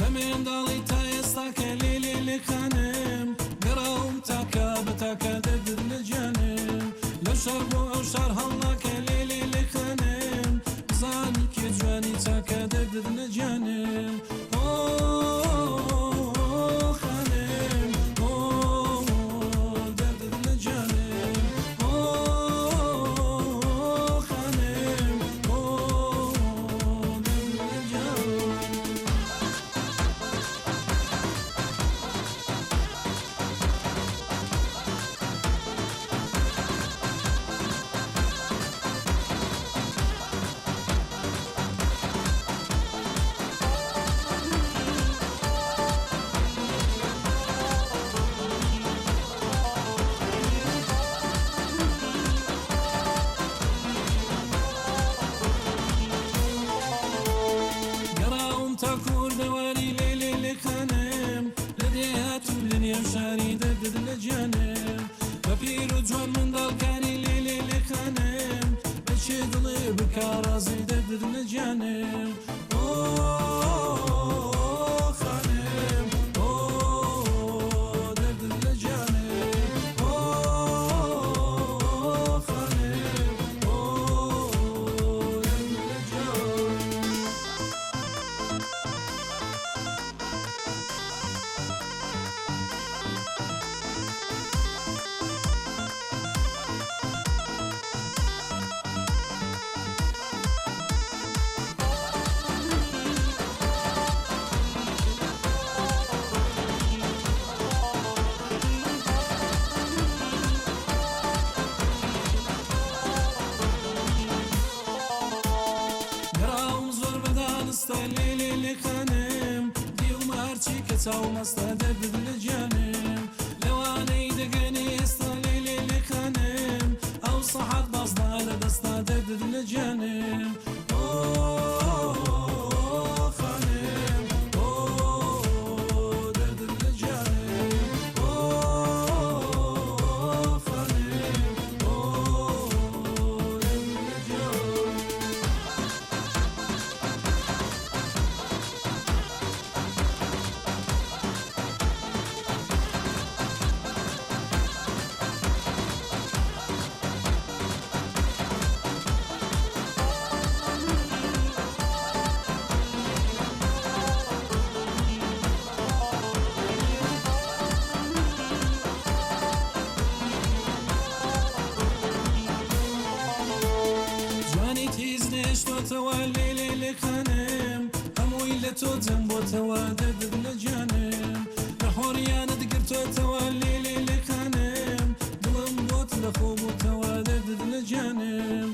لمن داڵی تا ئێستا کە لێ خانم گەڕاوم تاکە بەتاکە دەدر لە جانم لە شەر بۆ ئەو شار هەڵناکە لێ خانم بزانی کێ جوانی چاکە دەدر لە جانم دەواری لێ خانم لە دێهات و لە نێو شاری دەدر لە جانم بە پیر و جوان منداڵکانی لێ خانم بەچێ دڵێ بکا ڕازی دەدر لە جانم خانم دەدر لە جانم خانم لێ خانم دیوم هەرچی کە چاومەستە دەدر لە جانم لەوانەی دەگەنێ ئێستا لێ خانم ئەو سەحەت بازدا لە دەستا دەدر لە جانم تۆتەوە لێ خانم هەمووی لە تۆ جەم بۆتەوە دەدر لە جانم لە هۆڕیانت گرتۆتەوە لێ خانم دڵم بۆت لە خۆ بووتەوە دەدر لە جانم